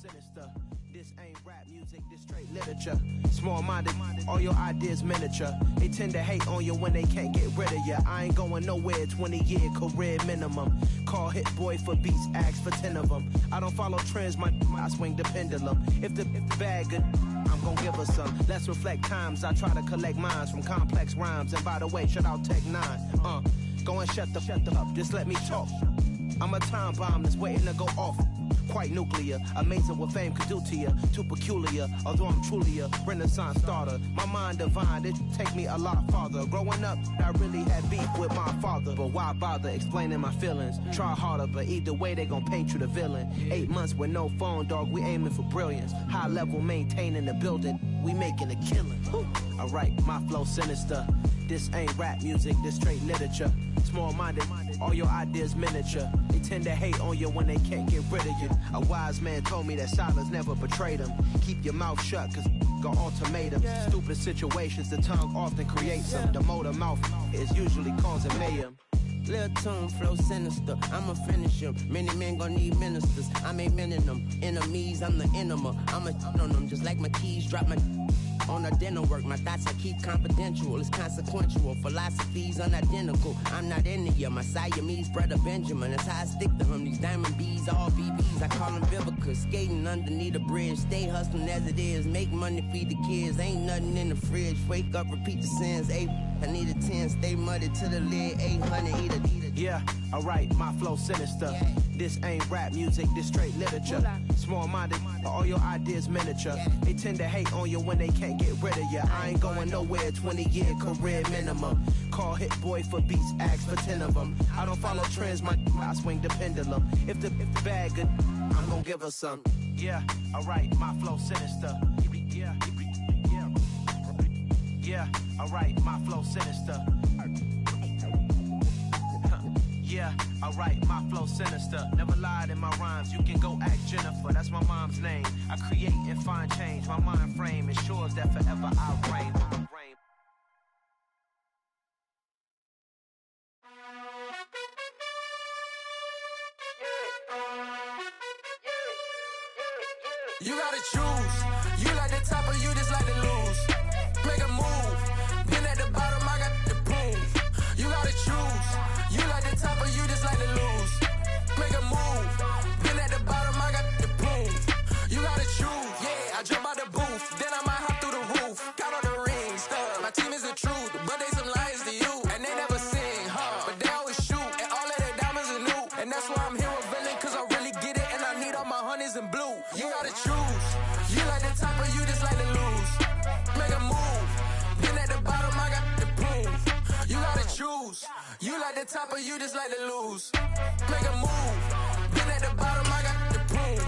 sinister. This ain't rap music, this straight literature. Small-minded, all your ideas miniature. They tend to hate on you when they can't get rid of you. I ain't going nowhere, 20-year career minimum. Call Hit Boy for beats, ask for 10 of them. I don't follow trends, I swing the pendulum. If the bag good, I'm gon' give her some. Let's reflect times, I try to collect minds from complex rhymes. And by the way, shout out Tech 9. Go and shut the up, just let me talk. I'm a time bomb that's waiting to go off. Quite nuclear, amazing what fame could do to you. Too peculiar, although I'm truly a renaissance starter. My mind divine, it take me a lot farther. Growing up, I really had beef with my father. But why bother explaining my feelings? Try harder, but either way they gon' paint you the villain. 8 months with no phone, dog, we aiming for brilliance. High level maintaining the building, we making a killing. Alright, my flow sinister. This ain't rap music, this straight literature. Small-minded, all your ideas miniature. They tend to hate on you when they can't get rid of you. A wise man told me that silence never betrayed him. Keep your mouth shut, cause got ultimatums. Stupid situations, the tongue often creates them. The motor mouth is usually causing mayhem. Lil' tune, flow sinister, I'ma finish him. Many men gon' need ministers, I'm a men in them. Enemies, I'm the enema, I'ma on them. Just like my keys, drop my on the dinner work. My thoughts I keep confidential, it's consequential. Philosophies unidentical, I'm not into you. My Siamese brother Benjamin, that's how I stick to him. These diamond bees, all BBs, I call them Vivica. Skating underneath a bridge, stay hustling as it is. Make money, feed the kids, ain't nothing in the fridge. Wake up, repeat the sins, I need a 10, stay muddy to the lid, 800, eat it. Yeah, alright, my flow sinister. This ain't rap music, this straight literature. Small-minded, all your ideas miniature. They tend to hate on you when they can't get rid of you. I ain't going nowhere, 20-year career minimum. Call Hit Boy for beats, ask for 10 of them. I don't follow trends, I swing the pendulum. If the bag good, I'm gon' give her some. Yeah, alright, my flow sinister. Yeah, alright, my flow sinister. Yeah, alright, my flow sinister. Never lied in my rhymes, you can go ask Jennifer, that's my mom's name. I create and find change, my mind frame ensures that forever I reign. You gotta choose, you like the top or you just like to lose. Make a move, pin at the bottom, I got the proof. You gotta choose, you like the top or you just like to lose. Make a move, pin at the bottom, I got the proof. You gotta choose, yeah, I jump out the booth, then I might hop through the roof. Count on the rings, my team is the truth, but they some liars to you. And they never sing, but they always shoot, and all of their diamonds are new. And that's why I'm here with villain, cause I really get it, and I need all my honeys in blue. You gotta choose, you like the top or you just like to lose. Make a move, pin at the bottom, I got the proof. You gotta choose, you like the top or you just like to lose. Make a move, pin at the bottom, I got the proof.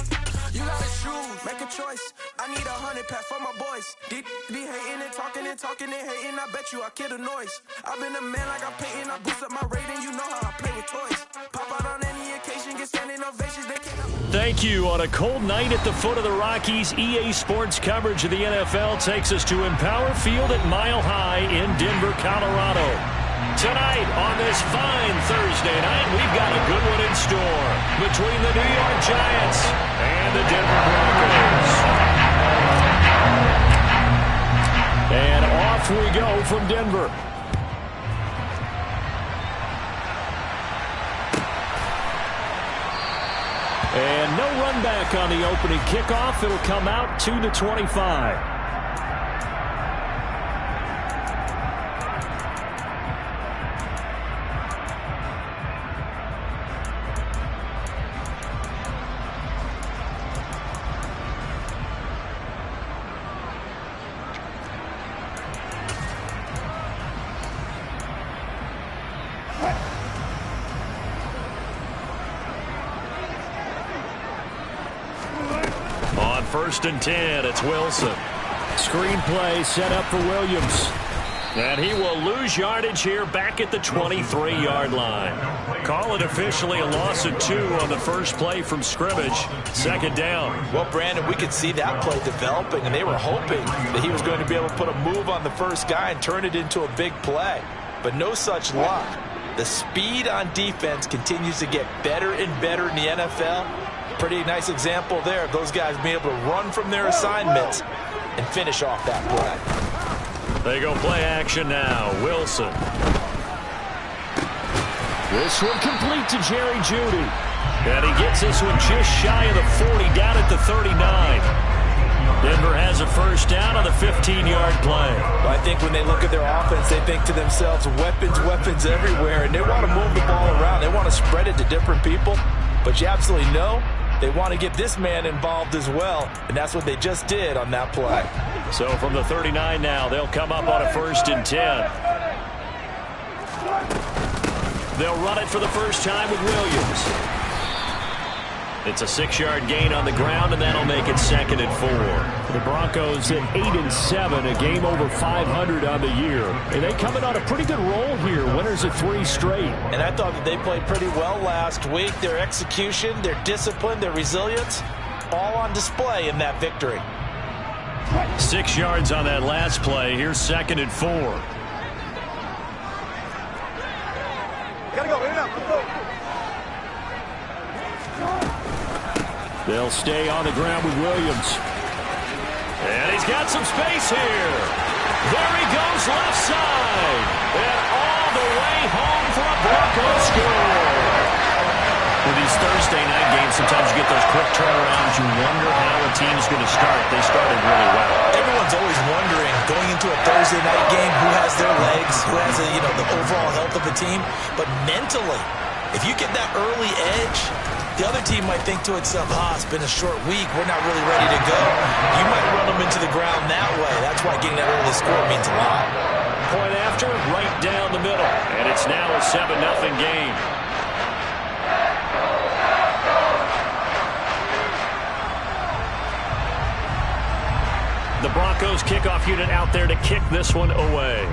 You gotta choose, make a choice. I need 100 pack for my boys. Be hating and talking and hating. I bet you I kill the noise. I've been a man like I'm painting. I boost up my rating. You know how I play with toys. Pop out on any occasion, get standing ovations. They can't. Thank you. On a cold night at the foot of the Rockies, EA Sports coverage of the NFL takes us to Empower Field at Mile High in Denver, Colorado. Tonight, on this fine Thursday night, we've got a good one in store between the New York Giants and the Denver Broncos. And off we go from Denver. And no run back on the opening kickoff. It'll come out to the 25. First and 10, it's Wilson. Screenplay set up for Williams. And he will lose yardage here back at the 23-yard line. Call it officially a loss of 2 on the first play from scrimmage. Second down. Well, Brandon, we could see that play developing, and they were hoping that he was going to be able to put a move on the first guy and turn it into a big play. But no such luck. The speed on defense continues to get better and better in the NFL. pretty nice example there of those guys being able to run from their assignments and finish off that play. They go play action now. Wilson. This one complete to Jerry Jeudy. And he gets this one just shy of the 40, down at the 39. Denver has a first down on the 15-yard play. Well, I think when they look at their offense, they think to themselves, weapons, weapons everywhere, and they want to move the ball around. They want to spread it to different people, but you absolutely know they want to get this man involved as well, and that's what they just did on that play. So from the 39 now, they'll come up on a 1st and 10. They'll run it for the first time with Williams. It's a 6-yard gain on the ground, and that'll make it 2nd and 4. The Broncos at 8-7, a game over 500 on the year. And they come in on a pretty good roll here, winners of 3 straight. And I thought that they played pretty well last week. Their execution, their discipline, their resilience, all on display in that victory. 6 yards on that last play. Here's 2nd and 4. Gotta go, let's go. They'll stay on the ground with Williams. And he's got some space here. There he goes left side. And all the way home for a Broncos score. With these Thursday night games, sometimes you get those quick turnarounds. You wonder how a team is going to start. They started really well. Everyone's always wondering, going into a Thursday night game, who has their legs, who has the overall health of the team. But mentally, if you get that early edge, the other team might think to itself, it's been a short week. We're not really ready to go. You might run them into the ground that way. That's why getting that early score means a lot. Point after, right down the middle. And it's now a 7-0 game. The Broncos kickoff unit out there to kick this one away.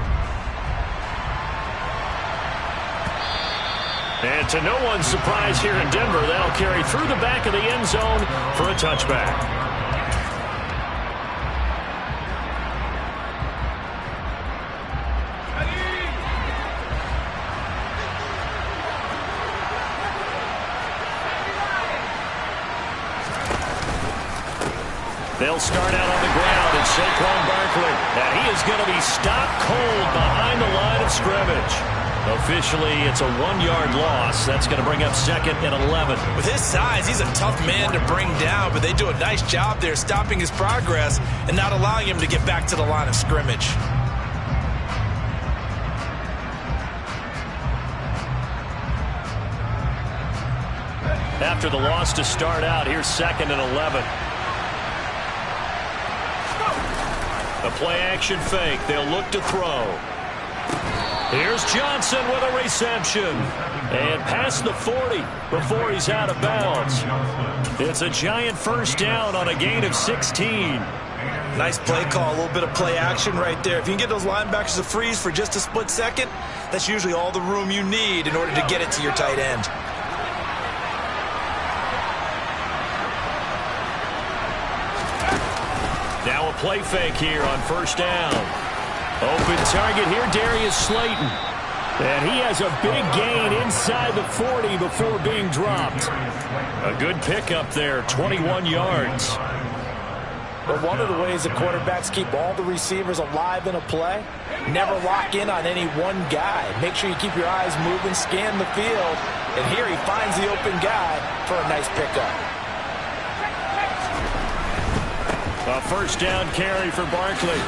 And to no one's surprise here in Denver, that'll carry through the back of the end zone for a touchback. They'll start out on the ground, and Saquon Barkley. And he is going to be stopped cold behind the line of scrimmage. Officially, it's a 1-yard loss. That's going to bring up 2nd and 11. With his size, he's a tough man to bring down, but they do a nice job there stopping his progress and not allowing him to get back to the line of scrimmage. After the loss to start out, here's 2nd and 11. A play-action fake. They'll look to throw. Here's Johnson with a reception. And past the 40 before he's out of bounds. It's a giant first down on a gain of 16. Nice play call, a little bit of play action right there. If you can get those linebackers to freeze for just a split second, that's usually all the room you need in order to get it to your tight end. Now a play fake here on first down. Open target here, Darius Slayton. And he has a big gain inside the 40 before being dropped. A good pickup there, 21 yards. But one of the ways the quarterbacks keep all the receivers alive in a play, never lock in on any one guy. Make sure you keep your eyes moving, scan the field. And here he finds the open guy for a nice pickup. A first down carry for Barkley.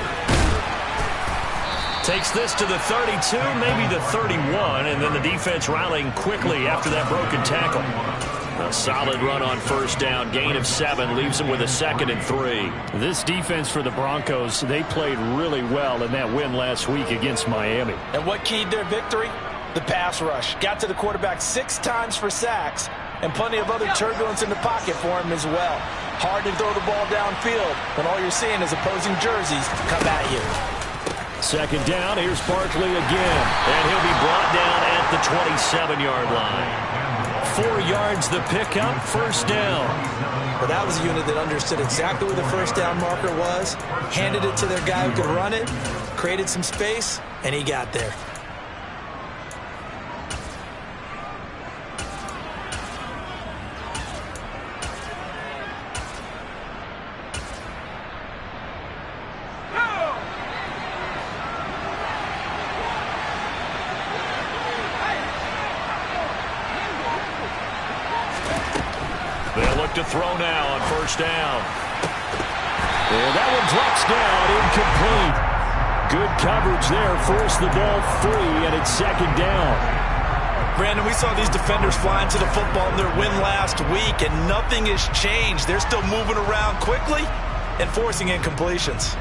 Takes this to the 32, maybe the 31, and then the defense rallying quickly after that broken tackle. A solid run on first down, gain of 7, leaves them with a 2nd and 3. This defense for the Broncos, they played really well in that win last week against Miami. And what keyed their victory? The pass rush. Got to the quarterback 6 times for sacks, and plenty of other turbulence in the pocket for him as well. Hard to throw the ball downfield when all you're seeing is opposing jerseys come at you. 2nd down, here's Barkley again. And he'll be brought down at the 27-yard line. 4 yards the pickup, first down. Well, that was a unit that understood exactly where the first down marker was, handed it to their guy who could run it, created some space, and he got there. throw now on first down. And that one drops down, incomplete. Good coverage there, forced the ball free, and it's second down. Brandon, we saw these defenders flying to the football in their win last week, and nothing has changed. They're still moving around quickly and forcing incompletions.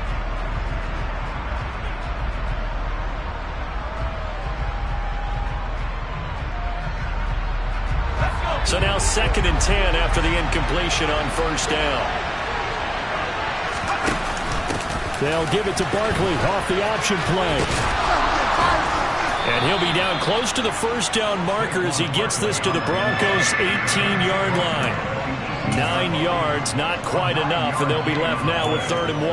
So now 2nd and 10 after the incompletion on first down. They'll give it to Barkley off the option play. And he'll be down close to the first down marker as he gets this to the Broncos' 18-yard line. 9 yards, not quite enough, and they'll be left now with 3rd and 1.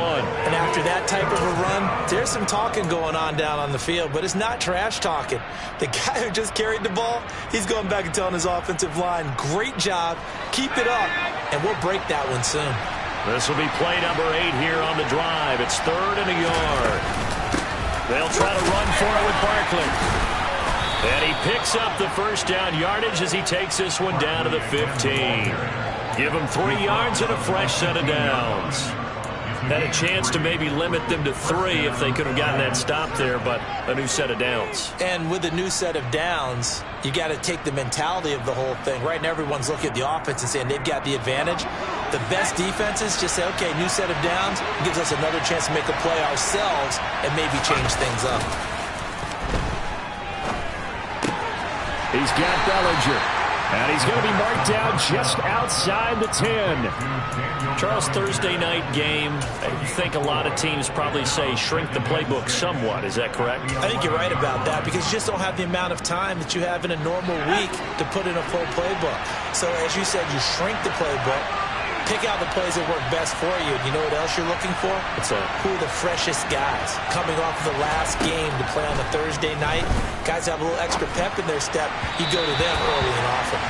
And after that type of a run, there's some talking going on down on the field, but it's not trash talking. The guy who just carried the ball, he's going back and telling his offensive line, great job, keep it up, and we'll break that one soon. This will be play number 8 here on the drive. It's 3rd and a yard. They'll try to run for it with Barkley. And he picks up the first down yardage as he takes this one down to the 15. Give them 3 yards and a fresh set of downs. Had a chance to maybe limit them to 3 if they could have gotten that stop there, but a new set of downs. And with a new set of downs, you got to take the mentality of the whole thing. Right now, everyone's looking at the offense and saying they've got the advantage. The best defenses just say, okay, new set of downs gives us another chance to make a play ourselves and maybe change things up. He's got Bellinger. And he's going to be marked down just outside the 10. Charles, Thursday night game, I think a lot of teams probably say shrink the playbook somewhat. Is that correct? I think you're right about that because you just don't have the amount of time that you have in a normal week to put in a full playbook. So as you said, you shrink the playbook, pick out the plays that work best for you. And you know what else you're looking for? What's that? Who are the freshest guys coming off of the last game to play on a Thursday night? Guys have a little extra pep in their step. You go to them early and often.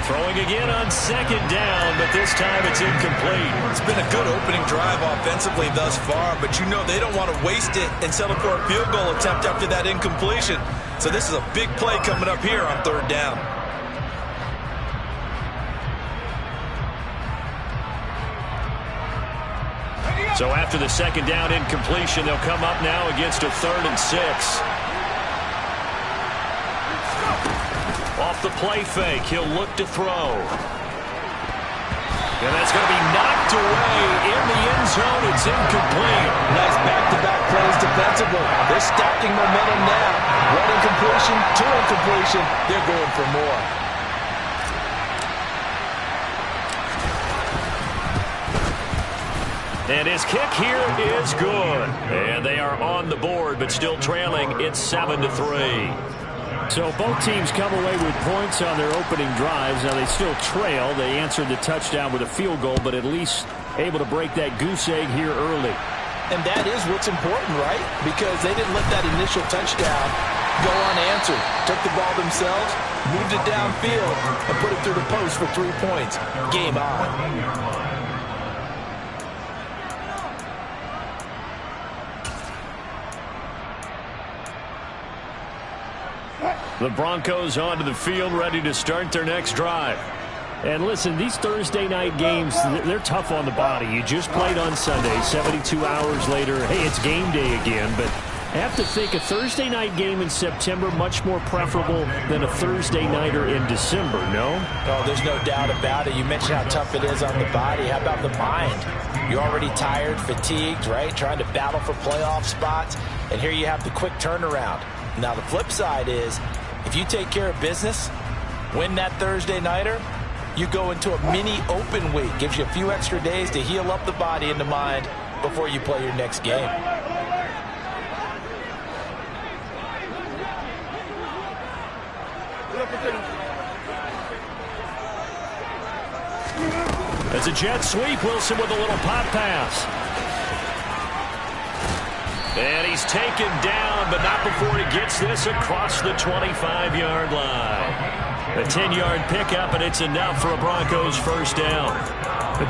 Throwing again on 2nd down, but this time it's incomplete. It's been a good opening drive offensively thus far, but you know they don't want to waste it and settle for a field goal attempt after that incompletion. So this is a big play coming up here on 3rd down. So after the 2nd down incompletion, they'll come up now against a 3rd and 6. Off the play fake, he'll look to throw. And that's going to be knocked away in the end zone. It's incomplete. Nice back-to-back plays defensively. They're stacking momentum now. 1 incompletion, 2 incompletion. They're going for more. And his kick here is good. And they are on the board, but still trailing. It's 7-3. So both teams come away with points on their opening drives. Now they still trail. They answered the touchdown with a field goal, but at least able to break that goose egg here early. And that is what's important, right? Because they didn't let that initial touchdown go unanswered. Took the ball themselves, moved it downfield, and put it through the post for 3 points. Game on. The Broncos onto the field, ready to start their next drive. And listen, these Thursday night games, they're tough on the body. You just played on Sunday, 72 hours later, hey, it's game day again. But I have to think a Thursday night game in September much more preferable than a Thursday nighter in December, no? Oh, there's no doubt about it. You mentioned how tough it is on the body. How about the mind? You're already tired, fatigued, right? Trying to battle for playoff spots. And here you have the quick turnaround. Now, the flip side is, if you take care of business, win that Thursday nighter, you go into a mini open week. Gives you a few extra days to heal up the body and the mind before you play your next game. As a jet sweep, Wilson with a little pop pass. And he's taken down, but not before he gets this across the 25-yard line. A 10-yard pickup, and it's enough for a Broncos first down.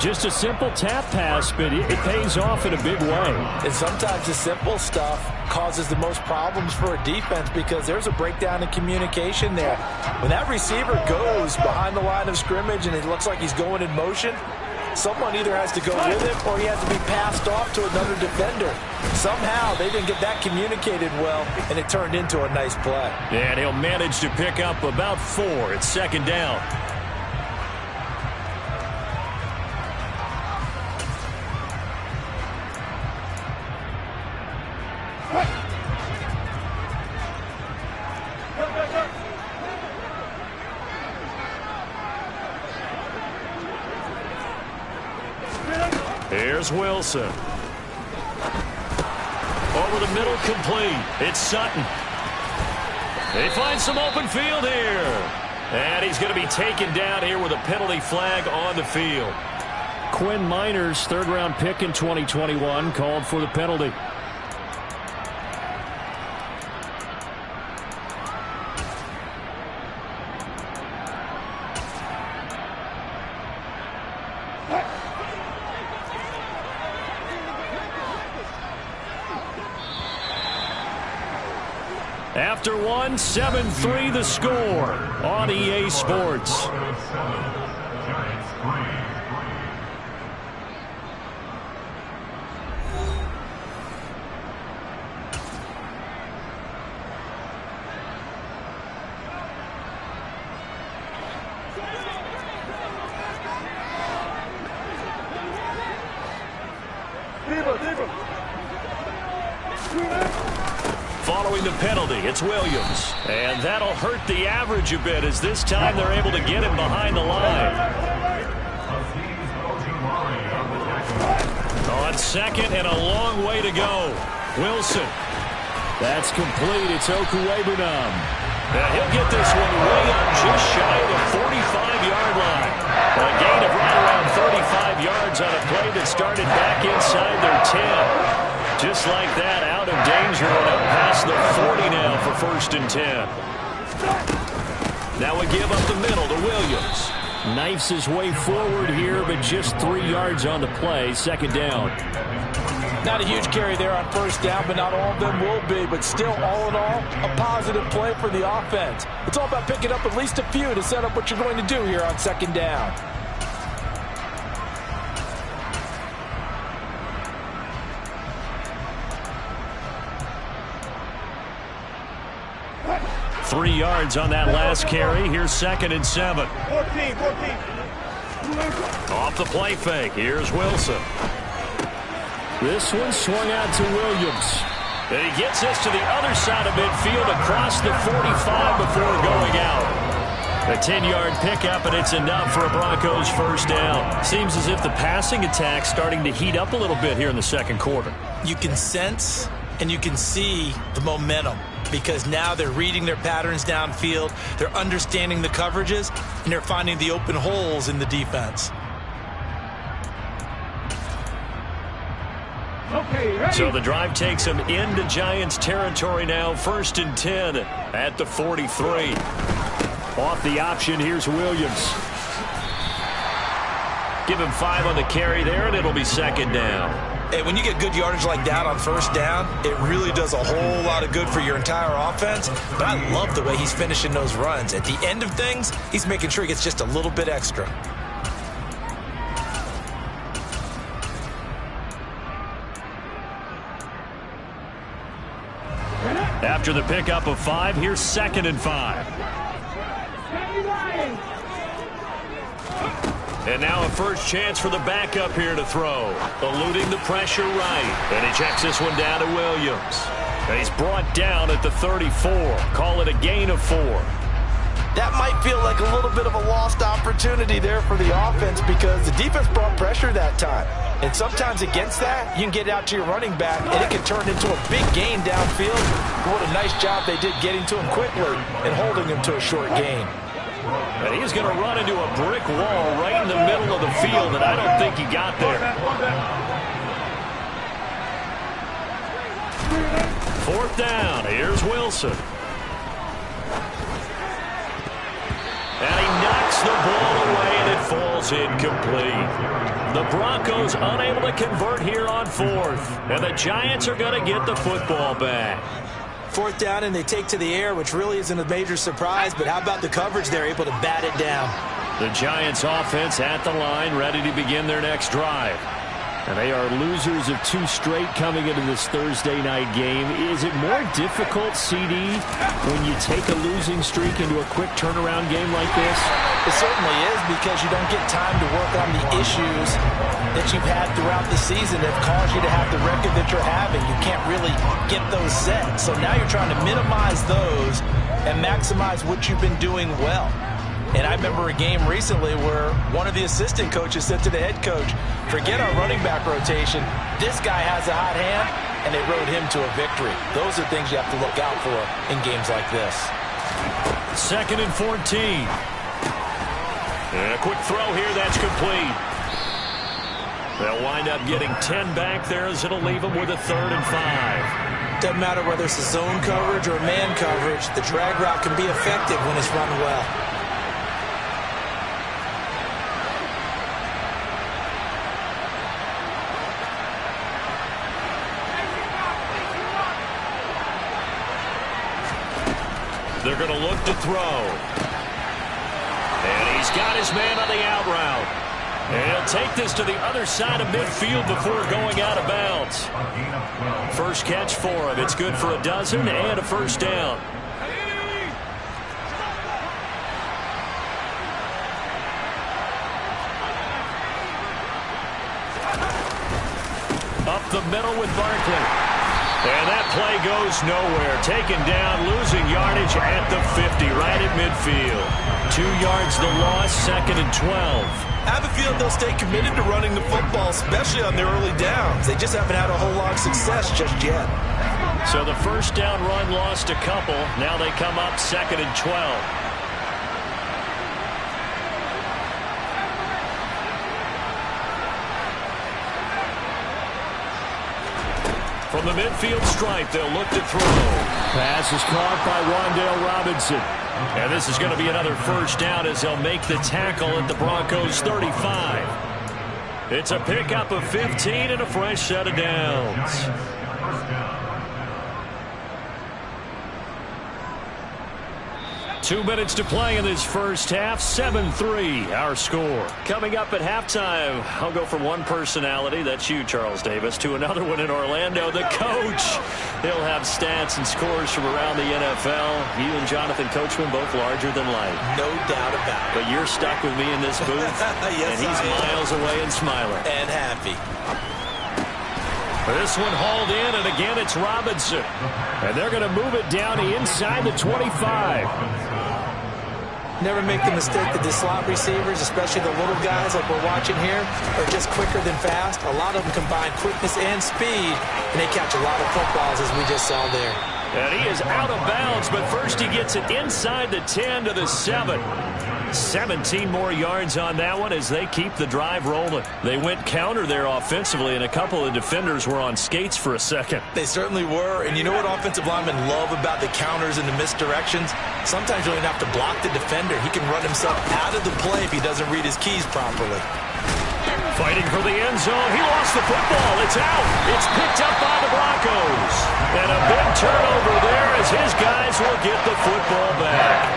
Just a simple tap pass, but it pays off in a big way. And sometimes the simple stuff causes the most problems for a defense because there's a breakdown in communication there. When that receiver goes behind the line of scrimmage and it looks like he's going in motion, someone either has to go with him or he has to be passed off to another defender. Somehow they didn't get that communicated well, and it turned into a nice play. And he'll manage to pick up about 4. It's second down. Here's Wilson. Over the middle, complete. It's Sutton. They find some open field here. And he's going to be taken down here with a penalty flag on the field. Quinn Miners, third-round pick in 2021, called for the penalty. After 7-3 the score on EA Sports. Following the penalty, it's Williams. And that'll hurt the average a bit as this time they're able to get him behind the line. On second and a long way to go. Wilson. That's complete. It's Okuwebunam. Now he'll get this one way up just shy of the 45-yard line. A gain of right around 35 yards on a play that started back inside their 10. Just like that, out of danger and up past the 40 now for 1st and 10. Now we give up the middle to Williams. Knifes his way forward here, but just 3 yards on the play. Second down. Not a huge carry there on 1st down, but not all of them will be. But still, all in all, a positive play for the offense. It's all about picking up at least a few to set up what you're going to do here on 2nd down. Three yards on that last carry. Here's 2nd and 7. 14. Off the play fake. Here's Wilson. This one swung out to Williams. And he gets us to the other side of midfield across the 45 before going out. A 10-yard pickup, and it's enough for a Broncos 1st down. Seems as if the passing attack's starting to heat up a little bit here in the second quarter. You can sense and you can see the momentum because now they're reading their patterns downfield, they're understanding the coverages, and they're finding the open holes in the defense. So the drive takes them into Giants territory now. 1st and 10 at the 43. Off the option, here's Williams. Give him 5 on the carry there, and it'll be 2nd down. And when you get good yardage like that on 1st down, it really does a whole lot of good for your entire offense. But I love the way he's finishing those runs. At the end of things, he's making sure he gets just a little bit extra. After the pickup of 5, here's 2nd and 5. And now a first chance for the backup here to throw. Eluding the pressure right. And he checks this one down to Williams. And he's brought down at the 34. Call it a gain of 4. That might feel like a little bit of a lost opportunity there for the offense because the defense brought pressure that time. And sometimes against that, you can get out to your running back, and it can turn into a big gain downfield. What a nice job they did getting to him quickly and holding him to a short gain. And he's going to run into a brick wall right in the middle of the field, and I don't think he got there. 4th down. Here's Wilson. And he knocks the ball away, and it falls incomplete. The Broncos unable to convert here on fourth. And the Giants are going to get the football back. Fourth down, and they take to the air, which really isn't a major surprise. But how about the coverage? They're able to bat it down. The Giants offense at the line, ready to begin their next drive. And they are losers of 2 straight coming into this Thursday night game. Is it more difficult, CD, when you take a losing streak into a quick turnaround game like this? It certainly is, because you don't get time to work on the issues that you've had throughout the season that caused you to have the record that you're having. You can't really get those set. So now you're trying to minimize those and maximize what you've been doing well. And I remember a game recently where one of the assistant coaches said to the head coach, forget our running back rotation. This guy has a hot hand, and they rode him to a victory. Those are things you have to look out for in games like this. 2nd and 14. And a quick throw here, that's complete. They'll wind up getting 10 back there as it'll leave them with a 3rd and 5. Doesn't matter whether it's a zone coverage or a man coverage, the drag route can be effective when it's run well. They're going to look to throw. And he's got his man on the out route. And he'll take this to the other side of midfield before going out of bounds. First catch for him. It's good for a dozen and a first down. Up the middle with Barkley. And that play goes nowhere. Taken down, losing yardage at the 50, right at midfield. 2 yards the loss, 2nd and 12. I have a feeling they'll stay committed to running the football, especially on their early downs. They just haven't had a whole lot of success just yet. So the first down run lost a couple. Now they come up 2nd and 12. From the midfield stripe, they'll look to throw. Pass is caught by Wan'Dale Robinson. And this is going to be another first down as they'll make the tackle at the Broncos' 35. It's a pickup of 15 and a fresh set of downs. 2 minutes to play in this first half. 7-3 our score. Coming up at halftime, I'll go from one personality, that's you, Charles Davis, to another one in Orlando, the coach. He'll have stats and scores from around the NFL. You and Jonathan Coachman both larger than life. No doubt about it. But you're stuck with me in this booth. Yes, and he's miles away and smiling. And happy. This one hauled in, and again it's Robinson. And they're going to move it down to inside the 25. Never make the mistake that the slot receivers, especially the little guys like we're watching here, are just quicker than fast. A lot of them combine quickness and speed, and they catch a lot of footballs, as we just saw there. And he is out of bounds, but first he gets it inside the 10 to the 7. 17 more yards on that one as they keep the drive rolling. They went counter there offensively, and a couple of defenders were on skates for a second. They certainly were, and you know what offensive linemen love about the counters and the misdirections? Sometimes you don't even have to block the defender. He can run himself out of the play if he doesn't read his keys properly. Fighting for the end zone. He lost the football. It's out. It's picked up by the Broncos. And a big turnover there as his guys will get the football back.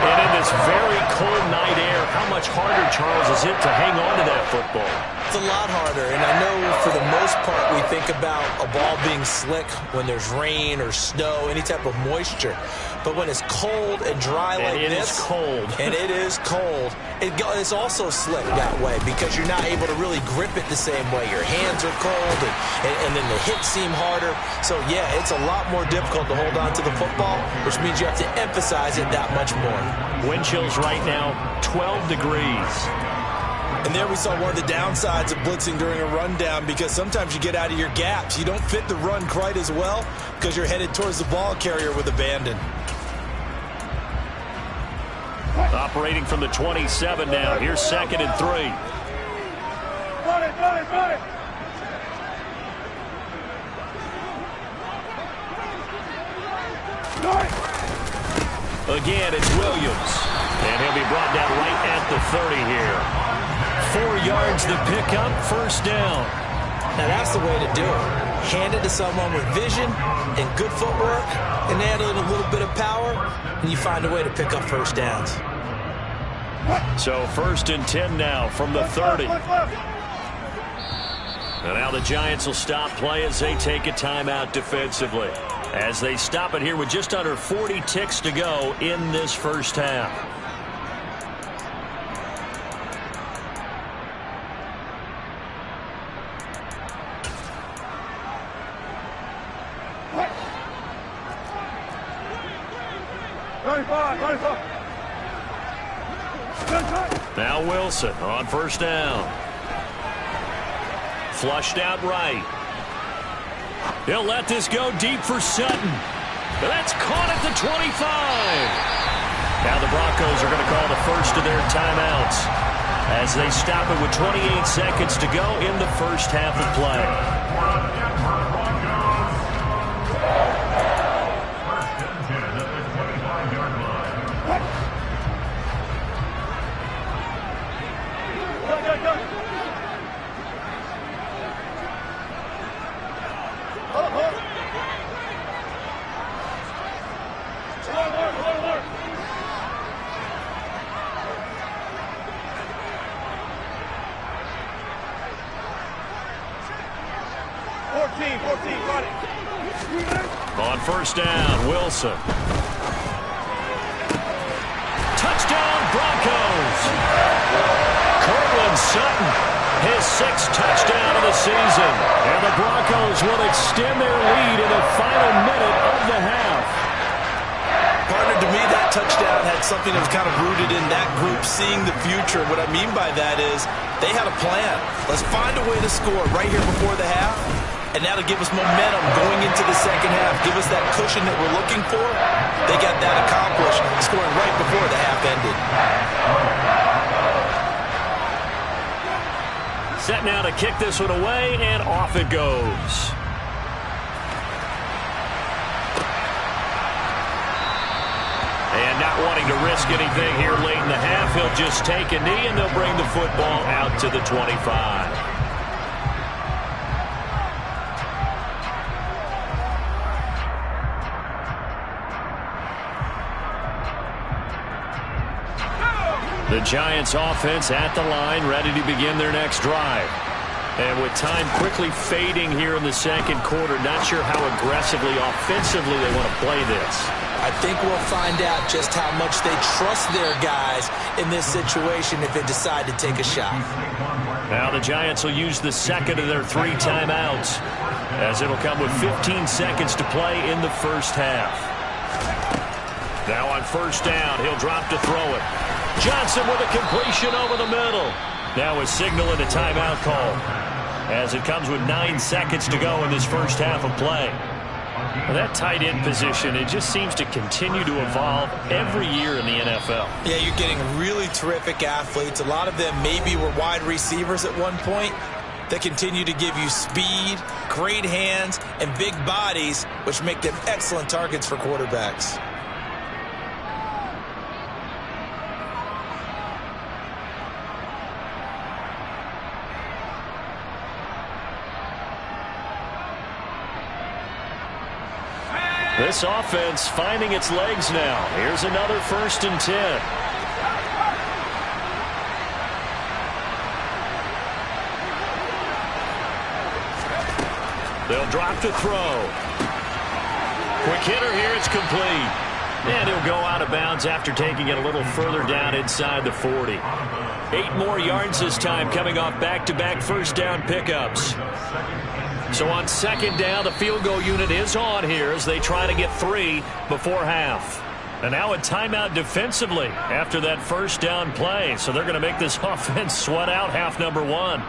And in this very cold night air, how much harder, Charles, is it to hang on to that football? It's a lot harder, and I know for the most part we think about a ball being slick when there's rain or snow, any type of moisture. But when it's cold and dry like this, it is cold. And it is cold, it's also slick that way because you're not able to really grip it the same way. Your hands are cold, and then the hits seem harder. So, yeah, it's a lot more difficult to hold on to the football, which means you have to emphasize it that much more. Wind chills right now, 12 degrees. And there we saw one of the downsides of blitzing during a rundown because sometimes you get out of your gaps. You don't fit the run quite as well because you're headed towards the ball carrier with abandon. Operating from the 27 now. Here's 2nd and 3. Run it, run it, run it. Again, it's Williams. And he'll be brought down right at the 30 here. 4 yards the pickup, first down. Now that's the way to do it. Hand it to someone with vision and good footwork, and add in a little bit of power, and you find a way to pick up first downs. So 1st and 10 now from the 30. And now the Giants will stop play as they take a timeout defensively, as they stop it here with just under 40 ticks to go in this first half. Now Wilson on first down. Flushed out right. He'll let this go deep for Sutton. That's caught at the 25. Now the Broncos are going to call the first of their timeouts as they stop it with 28 seconds to go in the first half of play. On first down, Wilson. Touchdown, Broncos. Cortland Sutton, his 6th touchdown of the season. And the Broncos will extend their lead in the final minute of the half. Partner, to me, that touchdown had something that was kind of rooted in that group seeing the future. What I mean by that is they had a plan. Let's find a way to score right here before the half. And now to give us momentum going into the second half, give us that cushion that we're looking for. They got that accomplished, scoring right before the half ended. Set now to kick this one away, and off it goes. And not wanting to risk anything here late in the half, he'll just take a knee, and they'll bring the football out to the 25. The Giants offense at the line, ready to begin their next drive. And with time quickly fading here in the second quarter, not sure how aggressively, offensively they want to play this. I think we'll find out just how much they trust their guys in this situation if they decide to take a shot. Now the Giants will use the second of their 3 timeouts, as it'll come with 15 seconds to play in the first half. Now on first down, he'll drop to throw it. Johnson with a completion over the middle. Now a signal and a timeout call, as it comes with 9 seconds to go in this first half of play. Well, that tight end position, it just seems to continue to evolve every year in the NFL. Yeah, you're getting really terrific athletes. A lot of them maybe were wide receivers at one point. They continue to give you speed, great hands, and big bodies, which make them excellent targets for quarterbacks. This offense finding its legs now. Here's another 1st and 10. They'll drop to throw. Quick hitter here, it's complete. And he'll go out of bounds after taking it a little further down inside the 40. 8 more yards this time, coming off back-to-back first down pickups. So on second down, the field goal unit is on here as they try to get 3 before half. And now a timeout defensively after that first down play. So they're going to make this offense sweat out half number 1.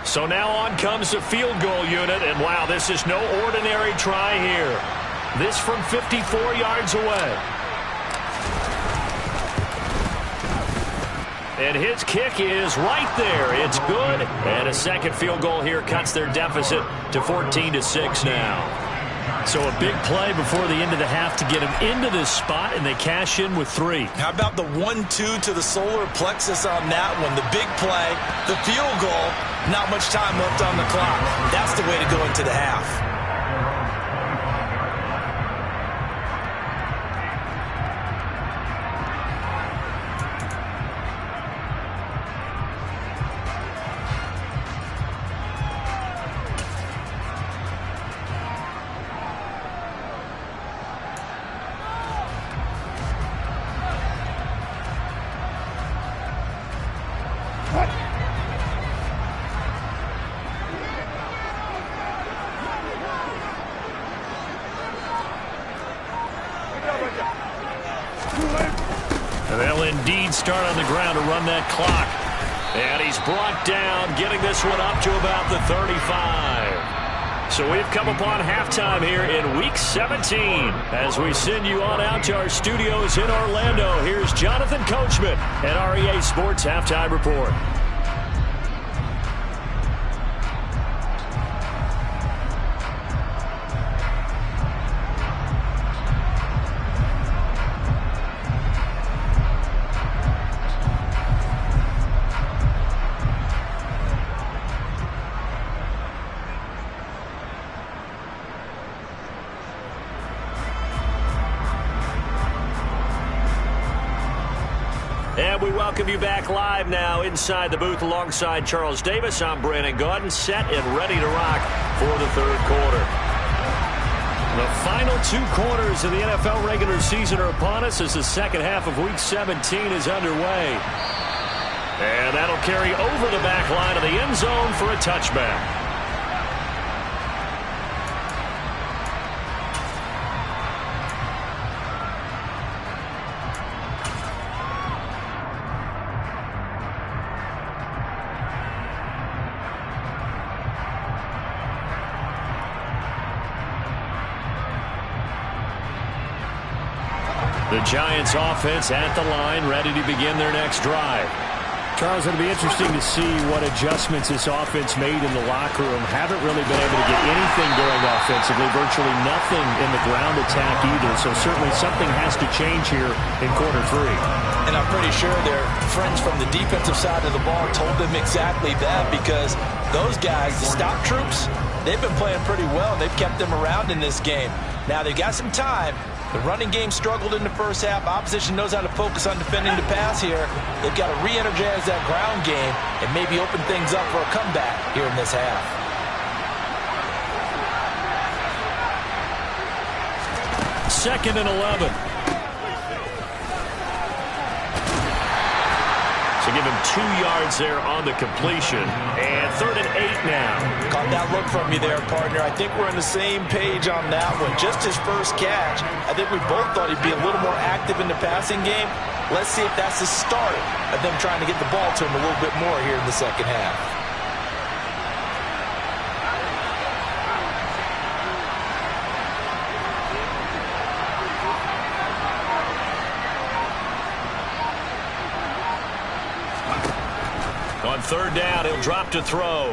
So now on comes the field goal unit. And wow, this is no ordinary try here. This from 54 yards away. And his kick is right there. It's good. And a second field goal here cuts their deficit to 14-6 now. So a big play before the end of the half to get him into this spot, and they cash in with 3. How about the 1-2 to the solar plexus on that one? The big play, the field goal, not much time left on the clock. That's the way to go into the half. And they'll indeed start on the ground to run that clock. And he's brought down, getting this one up to about the 35. So we've come upon halftime here in Week 17. As we send you on out to our studios in Orlando, here's Jonathan Coachman at REA Sports Halftime Report. And we welcome you back live now inside the booth alongside Charles Davis. I'm Brandon Gaudin, set and ready to rock for the third quarter. The final 2 quarters of the NFL regular season are upon us as the second half of Week 17 is underway. And that'll carry over the back line of the end zone for a touchback. The Giants offense at the line, ready to begin their next drive. Charles, it'll be interesting to see what adjustments this offense made in the locker room. Haven't really been able to get anything going offensively, virtually nothing in the ground attack either. So certainly something has to change here in quarter 3. And I'm pretty sure their friends from the defensive side of the ball told them exactly that, because those guys, the stop troops, they've been playing pretty well. They've kept them around in this game. Now they've got some time. The running game struggled in the first half. Opposition knows how to focus on defending the pass here. They've got to re-energize that ground game and maybe open things up for a comeback here in this half. Second and 11. So give him 2 yards there on the completion. And 3rd and 8 now. Caught that look from you there, partner. I think we're on the same page on that one. Just his first catch. I think we both thought he'd be a little more active in the passing game. Let's see if that's the start of them trying to get the ball to him a little bit more here in the second half. On 3rd down, he'll drop to throw.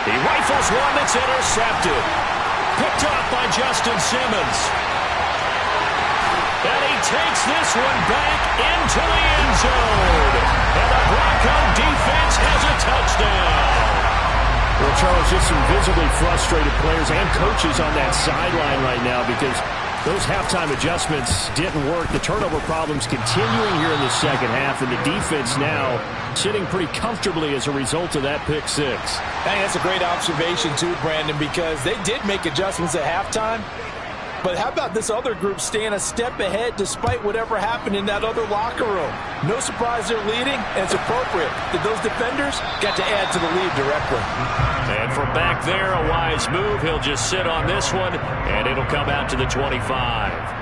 He rifles one that's intercepted. Picked off by Justin Simmons. And he takes this one back into the end zone. And the Bronco defense has a touchdown. Well, Charles, just some visibly frustrated players and coaches on that sideline right now because those halftime adjustments didn't work. The turnover problems continuing here in the second half, and the defense now sitting pretty comfortably as a result of that pick 6. I think that's a great observation too, Brandon, because they did make adjustments at halftime. But how about this other group staying a step ahead despite whatever happened in that other locker room? No surprise they're leading, and it's appropriate that those defenders got to add to the lead directly. And from back there, a wise move. He'll just sit on this one, and it'll come out to the 25.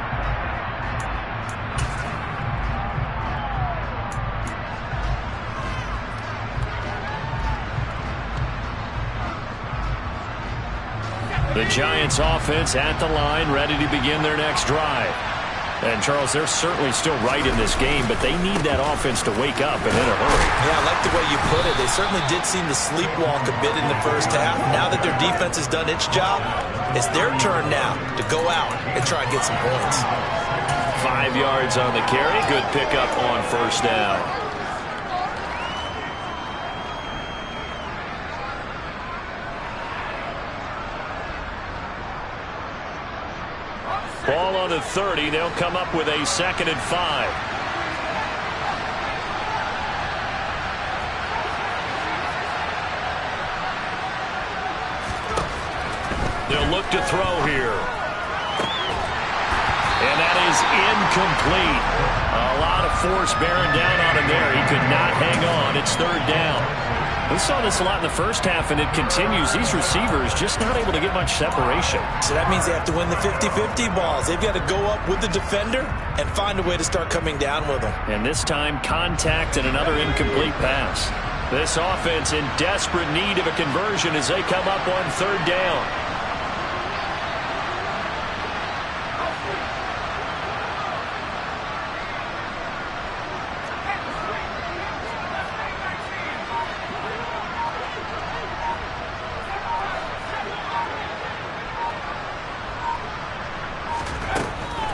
The Giants offense at the line, ready to begin their next drive. And, Charles, they're certainly still right in this game, but they need that offense to wake up and in a hurry. Yeah, I like the way you put it. They certainly did seem to sleepwalk a bit in the first half. Now that their defense has done its job, it's their turn now to go out and try and get some points. 5 yards on the carry. Good pickup on first down. Ball on the 30. They'll come up with a 2nd and 5. They'll look to throw here. And that is incomplete. A lot of force bearing down on him there. He could not hang on. It's 3rd down. We saw this a lot in the first half, and it continues. These receivers just not able to get much separation. So that means they have to win the 50-50 balls. They've got to go up with the defender and find a way to start coming down with them. And this time, contact and another incomplete pass. This offense in desperate need of a conversion as they come up on 3rd down.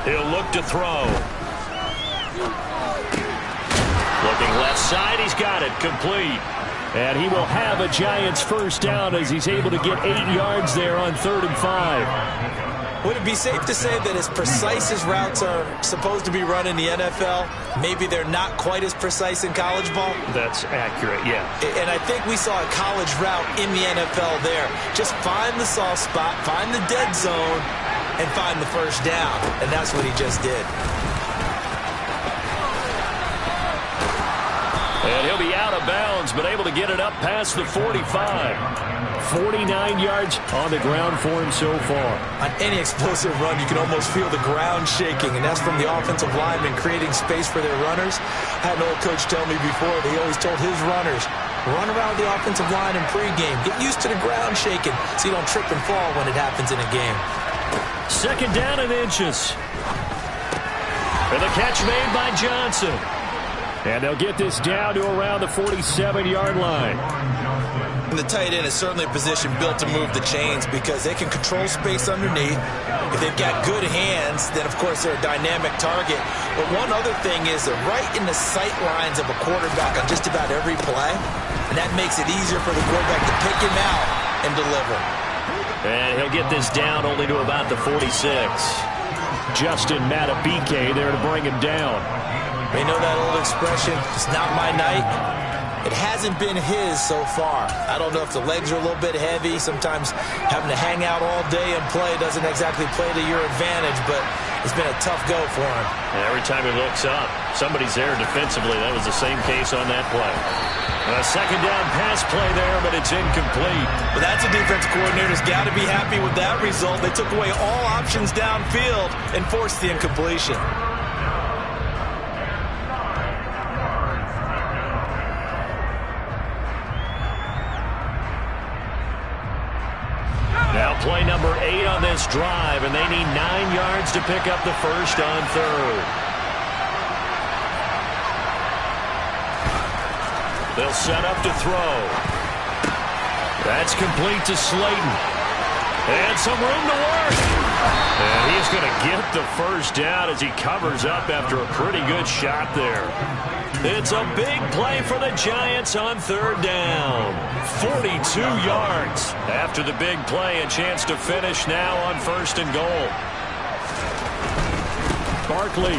He'll look to throw. Looking left side, he's got it, complete. And he will have a Giants first down as he's able to get 8 yards there on 3rd and 5. Would it be safe to say that as precise as routes are supposed to be run in the NFL, maybe they're not quite as precise in college ball? That's accurate, yeah. And I think we saw a college route in the NFL there. Just find the soft spot, find the dead zone, and find the first down. And that's what he just did. And he'll be out of bounds, but able to get it up past the 45. 49 yards on the ground for him so far. On any explosive run, you can almost feel the ground shaking, and that's from the offensive linemen creating space for their runners. I had an old coach tell me before that he always told his runners, run around the offensive line in pregame. Get used to the ground shaking so you don't trip and fall when it happens in a game. 2nd down and inches. And the catch made by Johnson. And they'll get this down to around the 47-yard line. And the tight end is certainly a position built to move the chains because they can control space underneath. If they've got good hands, then, of course, they're a dynamic target. But one other thing is they're right in the sight lines of a quarterback on just about every play. And that makes it easier for the quarterback to pick him out and deliver. And he'll get this down only to about the 46. Justin Matabike there to bring him down. You know that old expression, it's not my night? It hasn't been his so far. I don't know if the legs are a little bit heavy. Sometimes having to hang out all day and play doesn't exactly play to your advantage, but it's been a tough go for him. And every time he looks up, somebody's there defensively. That was the same case on that play. A 2nd down pass play there, but it's incomplete. Well, that's a defense coordinator's got to be happy with that result. They took away all options downfield and forced the incompletion. Now play number 8 on this drive, and they need 9 yards to pick up the first on 3rd. They'll set up to throw. That's complete to Slayton. And some room to work. And he's going to get the first down as he covers up after a pretty good shot there. It's a big play for the Giants on 3rd down. 42 yards. After the big play, a chance to finish now on 1st and goal. Barkley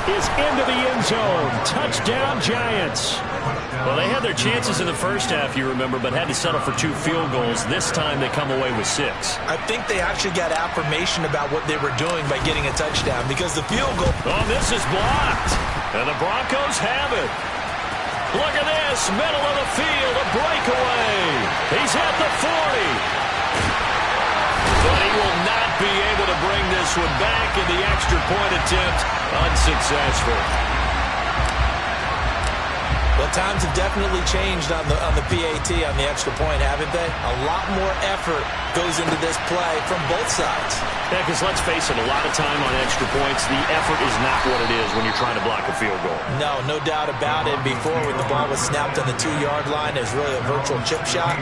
is into the end zone. Touchdown, Giants. Well, they had their chances in the first half, you remember, but had to settle for 2 field goals. This time they come away with 6. I think they actually got affirmation about what they were doing by getting a touchdown because the field goal... Oh, this is blocked. And the Broncos have it. Look at this. Middle of the field, a breakaway. He's at the 40. But he will not be able to bring this one back, in the extra point attempt unsuccessful. Well, times have definitely changed on the PAT, on the extra point, haven't they? A lot more effort goes into this play from both sides. Yeah, because let's face it, a lot of time on extra points, the effort is not what it is when you're trying to block a field goal. No doubt about it. Before, when the ball was snapped on the 2-yard line, there's really a virtual chip shot.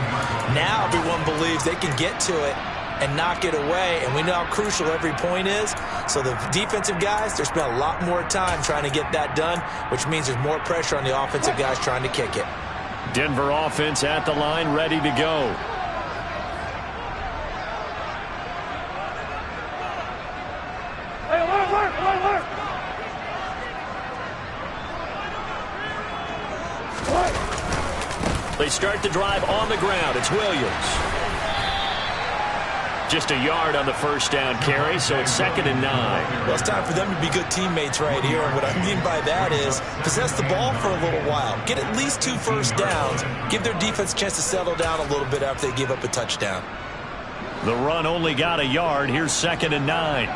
Now everyone believes they can get to it and knock it away, and we know how crucial every point is. So the defensive guys, they spent a lot more time trying to get that done, which means there's more pressure on the offensive guys trying to kick it. Denver offense at the line, ready to go. They start the drive on the ground. It's Williams. Just a yard on the first down carry, so it's 2nd and 9. Well, it's time for them to be good teammates right here. And what I mean by that is possess the ball for a little while. Get at least 2 first downs. Give their defense a chance to settle down a little bit after they give up a touchdown. The run only got a yard. Here's 2nd and 9.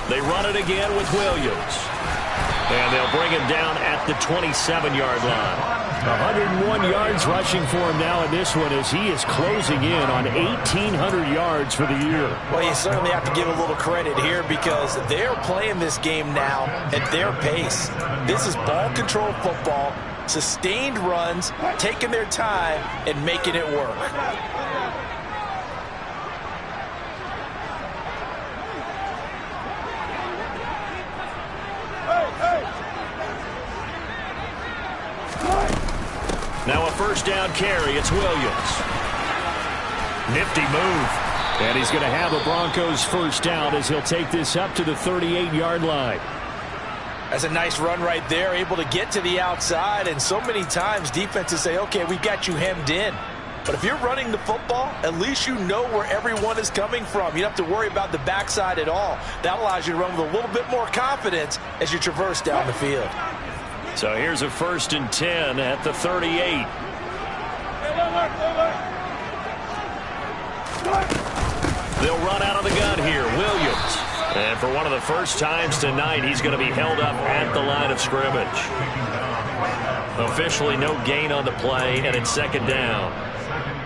They run it again with Williams. And they'll bring him down at the 27-yard line. 101 yards rushing for him now in this one as he is closing in on 1,800 yards for the year. Well, you certainly have to give a little credit here because they're playing this game now at their pace. This is ball control football, sustained runs, taking their time, and making it work. Now a first down carry. It's Williams. Nifty move. And he's going to have a Broncos first down as he'll take this up to the 38-yard line. That's a nice run right there, able to get to the outside. And so many times defenses say, okay, we've got you hemmed in. But if you're running the football, at least you know where everyone is coming from. You don't have to worry about the backside at all. That allows you to run with a little bit more confidence as you traverse down the field. So here's a 1st and 10 at the 38. They'll run out of the gun here. Williams. And for one of the first times tonight, he's going to be held up at the line of scrimmage. Officially no gain on the play, and it's 2nd down.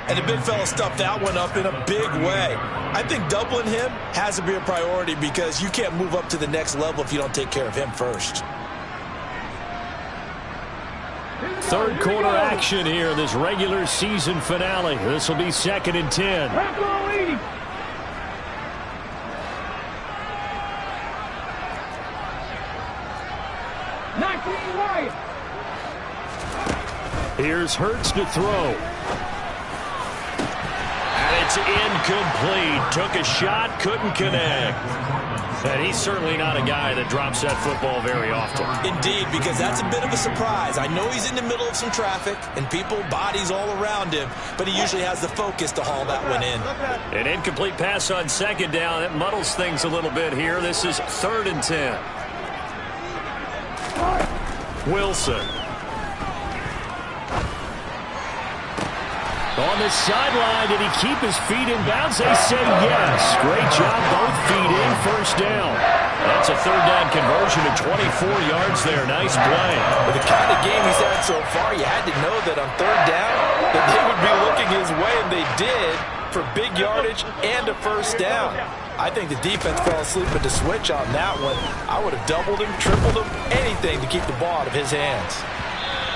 And the big fella stuffed that one up in a big way. I think doubling him has to be a priority because you can't move up to the next level if you don't take care of him first. Third quarter action here in this regular season finale. This will be 2nd and 10. Here's Hurts to throw. And it's incomplete. Took a shot, couldn't connect. And he's certainly not a guy that drops that football very often. Indeed, because that's a bit of a surprise. I know he's in the middle of some traffic and people, bodies all around him, but he usually has the focus to haul that one in. An incomplete pass on 2nd down. It muddles things a little bit here. This is 3rd and 10. Wilson. On the sideline, did he keep his feet in bounds? They say yes. Great job, both feet in, first down. That's a 3rd down conversion to 24 yards there. Nice play. With the kind of game he's had so far, you had to know that on 3rd down that they would be looking his way, and they did, for big yardage and a first down. I think the defense fell asleep at the switch on that one. I would have doubled him, tripled him, anything to keep the ball out of his hands.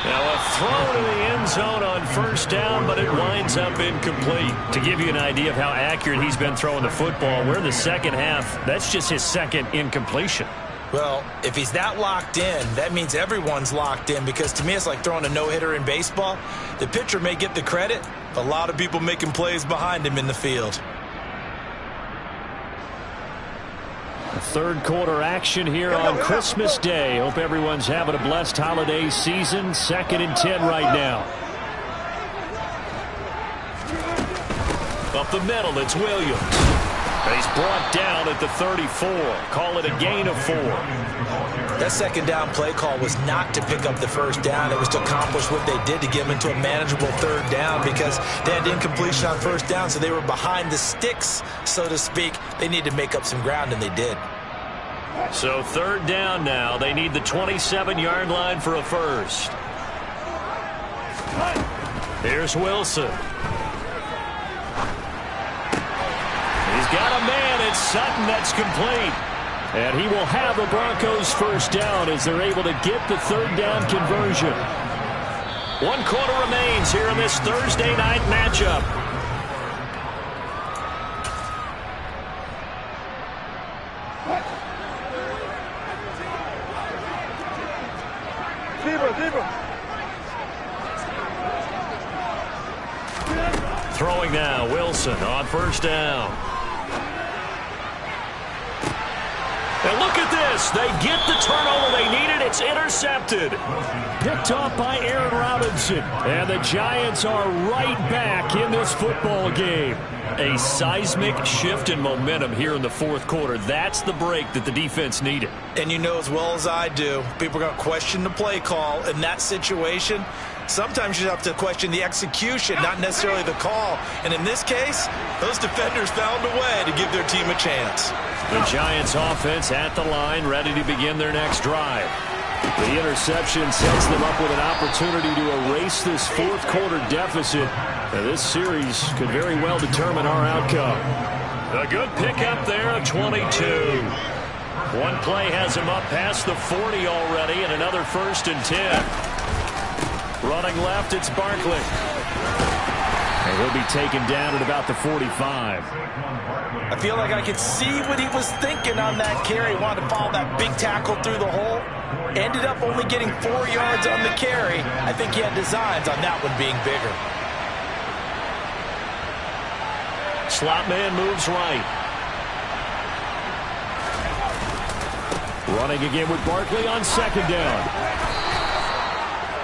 Now a throw to the end zone on first down, but it winds up incomplete. To give you an idea of how accurate he's been throwing the football, we're in the second half. That's just his 2nd incompletion. Well, if he's that locked in, that means everyone's locked in because to me it's like throwing a no-hitter in baseball. The pitcher may get the credit, but a lot of people making plays behind him in the field. Third quarter action here on Christmas Day. Hope everyone's having a blessed holiday season. 2nd and 10 right now. Up the middle, it's Williams. And he's brought down at the 34. Call it a gain of 4. That 2nd down play call was not to pick up the first down. It was to accomplish what they did to get them into a manageable 3rd down because they had incompletion on first down, so they were behind the sticks, so to speak. They needed to make up some ground, and they did. So third down now. They need the 27-yard line for a first. Here's Wilson. He's got a man. It's Sutton. That's complete. And he will have the Broncos first down as they're able to get the third down conversion. 1 quarter remains here in this Thursday night matchup. Throwing now, Wilson on first down. And look at this. They get the turnover they needed. It's intercepted. Picked off by Aaron Robinson. And the Giants are right back in this football game. A seismic shift in momentum here in the fourth quarter. That's the break that the defense needed. And you know as well as I do, people are going to question the play call in that situation. Sometimes you have to question the execution, not necessarily the call. And in this case, those defenders found a way to give their team a chance. The Giants offense at the line, ready to begin their next drive. The interception sets them up with an opportunity to erase this fourth quarter deficit. Now, this series could very well determine our outcome. A good pickup there of 22. One play has him up past the 40 already, and another 1st and 10. Running left, it's Barkley. And he'll be taken down at about the 45. I feel like I could see what he was thinking on that carry. Wanted to follow that big tackle through the hole. Ended up only getting 4 yards on the carry. I think he had designs on that one being bigger. Slot man moves right. Running again with Barkley on second down.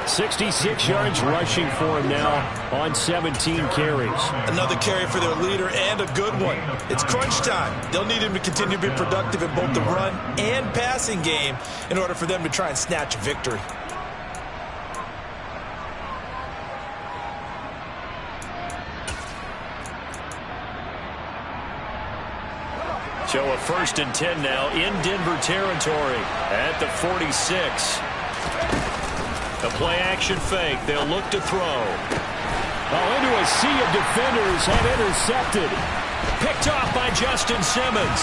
66 yards rushing for him now on 17 carries. Another carry for their leader and a good one. It's crunch time. They'll need him to continue to be productive in both the run and passing game in order for them to try and snatch a victory. So a 1st and 10 now in Denver territory at the 46. The play-action fake. They'll look to throw. Into a sea of defenders and intercepted. Picked off by Justin Simmons.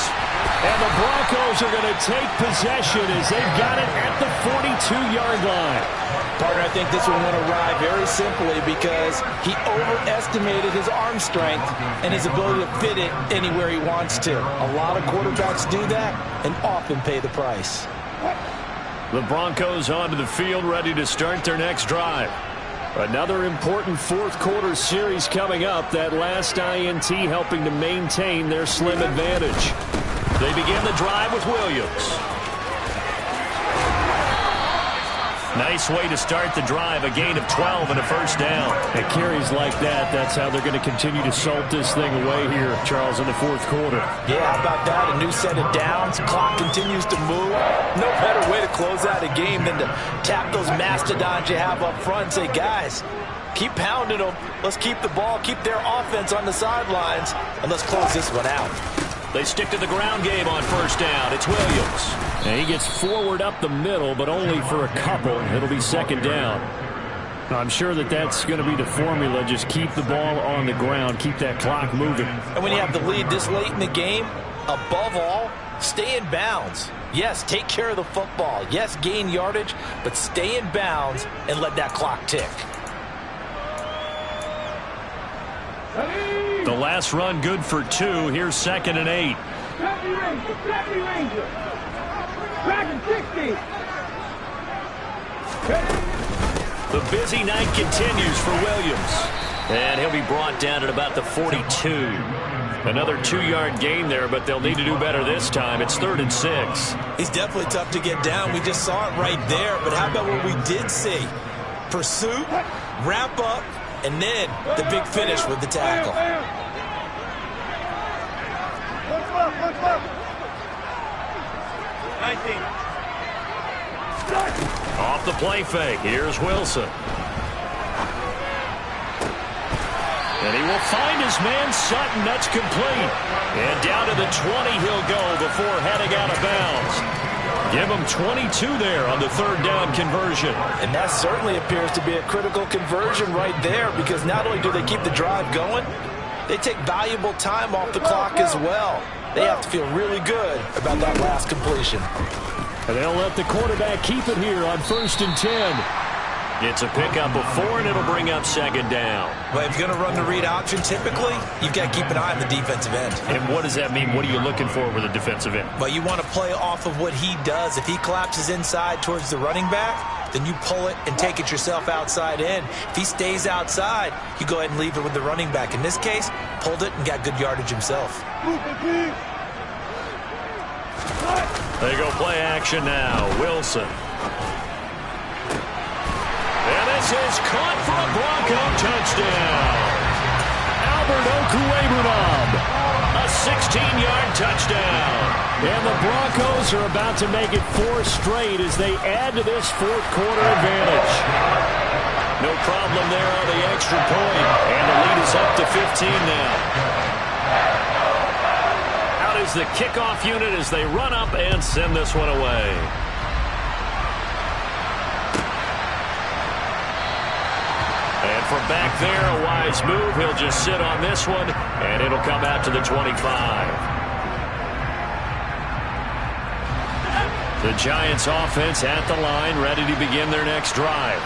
And the Broncos are going to take possession as they've got it at the 42-yard line. Partner, I think this one went awry very simply because he overestimated his arm strength and his ability to fit it anywhere he wants to. A lot of quarterbacks do that and often pay the price. The Broncos onto the field, ready to start their next drive. Another important fourth quarter series coming up. That last INT helping to maintain their slim advantage. They begin the drive with Williams. Nice way to start the drive. A gain of 12 and a first down. And carries like that, that's how they're going to continue to salt this thing away here, Charles, in the fourth quarter. Yeah, how about that? A new set of downs. Clock continues to move. No better way to close out a game than to tap those mastodons you have up front and say, guys, keep pounding them. Let's keep the ball, keep their offense on the sidelines, and let's close this one out. They stick to the ground game on first down. It's Williams. And he gets forward up the middle, but only for a couple. It'll be second down. I'm sure that that's going to be the formula. Just keep the ball on the ground. Keep that clock moving. And when you have the lead this late in the game, above all, stay in bounds. Yes, take care of the football. Yes, gain yardage, but stay in bounds and let that clock tick. The last run good for 2. Here's 2nd and 8. The busy night continues for Williams. And he'll be brought down at about the 42. Another 2-yard gain there, but they'll need to do better this time. It's 3rd and 6. He's definitely tough to get down. We just saw it right there. But how about what we did see? Pursuit, wrap up, and then the big finish with the tackle. Off the play fake. Here's Wilson. And he will find his man Sutton. That's complete. And down to the 20 he'll go before heading out of bounds. Give them 22 there on the third down conversion. And that certainly appears to be a critical conversion right there, because not only do they keep the drive going, they take valuable time off the clock as well. They have to feel really good about that last completion. And they'll let the quarterback keep it here on 1st and 10. It's a pickup of 4, and it'll bring up 2nd down. Well, if you're going to run the read option, typically, you've got to keep an eye on the defensive end. And what does that mean? What are you looking for with a defensive end? Well, you want to play off of what he does. If he collapses inside towards the running back, then you pull it and take it yourself outside in. If he stays outside, you go ahead and leave it with the running back. In this case, pulled it and got good yardage himself. They go play action now. Wilson. And this is caught for a Bronco touchdown. Albert Okwuegbunam, a 16-yard touchdown. And the Broncos are about to make it 4 straight as they add to this 4th quarter advantage. No problem there on the extra point. And the lead is up to 15 now. Out is the kickoff unit as they run up and send this one away. And from back there, a wise move. He'll just sit on this one, and it'll come out to the 25. The Giants offense at the line, ready to begin their next drive.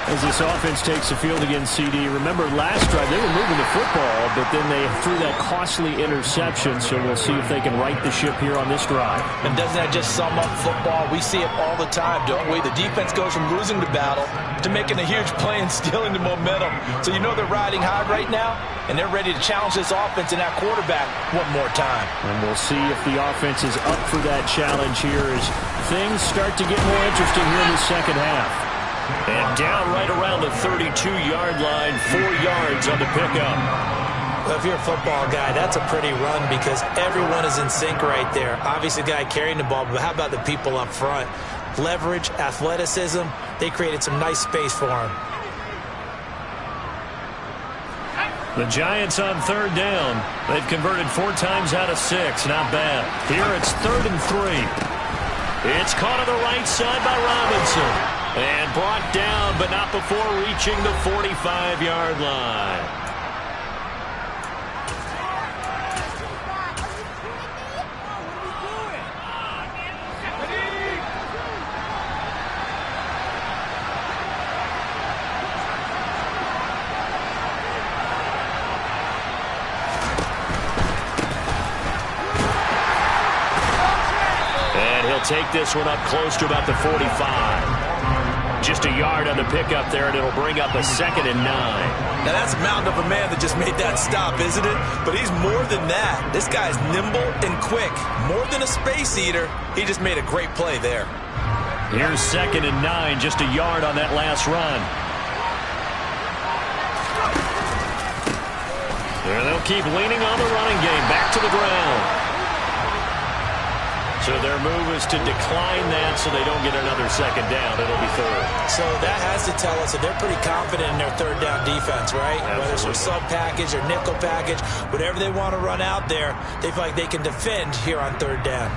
As this offense takes the field against CD, remember last drive they were moving the football, but then they threw that costly interception, so we'll see if they can right the ship here on this drive. And doesn't that just sum up football? We see it all the time, don't we? The defense goes from losing the battle to making a huge play and stealing the momentum. So you know they're riding high right now, and they're ready to challenge this offense and that quarterback one more time. And we'll see if the offense is up for that challenge here as things start to get more interesting here in the second half. And down right around the 32-yard line, 4 yards on the pickup. Well, if you're a football guy, that's a pretty run because everyone is in sync right there. Obviously, the guy carrying the ball, but how about the people up front? Leverage, athleticism, they created some nice space for him. The Giants on 3rd down. They've converted 4 times out of 6. Not bad. Here it's 3rd and 3. It's caught on the right side by Robinson. And brought down, but not before reaching the 45-yard line. And he'll take this one up close to about the 45. Just a yard on the pickup there, and it'll bring up a 2nd and 9. Now, that's a mountain of a man that just made that stop, isn't it? But he's more than that. This guy's nimble and quick. More than a space eater. He just made a great play there. Here's 2nd and 9, just a yard on that last run. And they'll keep leaning on the running game. Back to the ground. So their move is to decline that so they don't get another 2nd down. It'll be 3rd. So that has to tell us that they're pretty confident in their 3rd down defense, right? Absolutely. Whether it's a sub package or nickel package, whatever they want to run out there, they feel like they can defend here on 3rd down.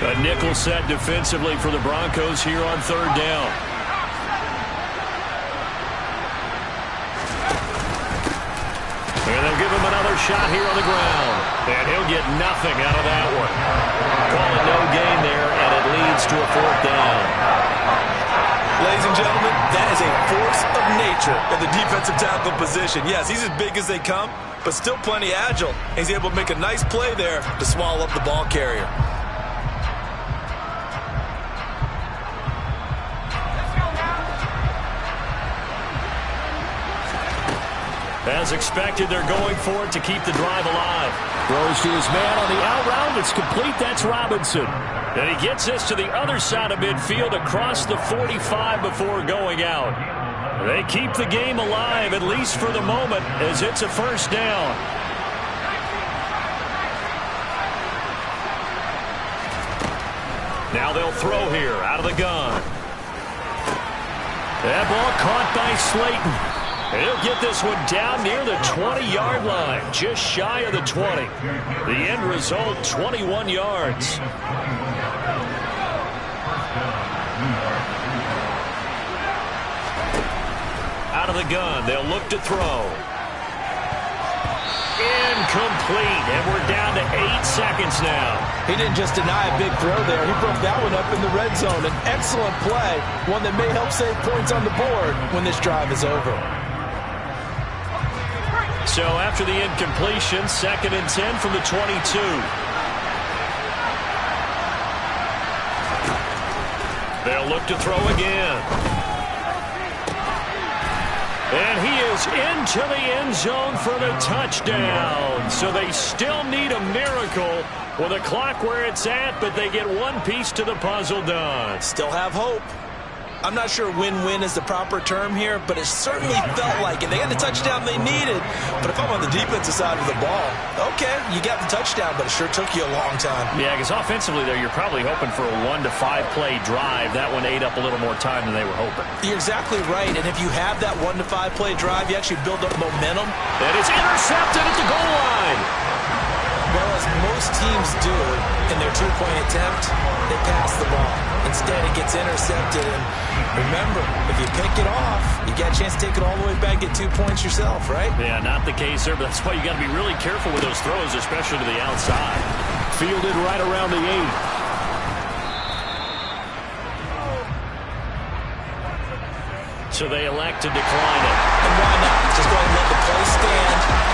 A nickel set defensively for the Broncos here on 3rd down. And they'll give him another shot here on the ground. And he'll get nothing out of that one. Call it no gain there, and it leads to a 4th down. Ladies and gentlemen, that is a force of nature in the defensive tackle position. Yes, he's as big as they come, but still plenty agile. He's able to make a nice play there to swallow up the ball carrier. As expected, they're going for it to keep the drive alive. Throws to his man on the out route. It's complete. That's Robinson. And he gets this to the other side of midfield across the 45 before going out. They keep the game alive, at least for the moment, as it's a 1st down. Now they'll throw here out of the gun. That ball caught by Slayton. He'll get this one down near the 20-yard line, just shy of the 20. The end result, 21 yards. Out of the gun, they'll look to throw. Incomplete, and we're down to 8 seconds now. He didn't just deny a big throw there. He broke that one up in the red zone. An excellent play, one that may help save points on the board when this drive is over. So after the incompletion, 2nd and 10 from the 22. They'll look to throw again. And he is into the end zone for the touchdown. So they still need a miracle with the clock where it's at, but they get one piece to the puzzle done. Still have hope. I'm not sure win-win is the proper term here, but it certainly felt like it. They got the touchdown they needed, but if I'm on the defensive side of the ball, okay, you got the touchdown, but it sure took you a long time. Yeah, because offensively there, you're probably hoping for a 1 to 5 play drive. That one ate up a little more time than they were hoping. You're exactly right, and if you have that 1 to 5 play drive, you actually build up momentum. And it's intercepted at the goal line. Well, as most teams do in their two-point attempt, they pass the ball. Instead, it gets intercepted. And remember, if you pick it off, you got a chance to take it all the way back, get 2 points yourself, right? Yeah, not the case there, but that's why you got to be really careful with those throws, especially to the outside. Fielded right around the 8. So they elect to decline it. And why not? Just go ahead and let the play stand.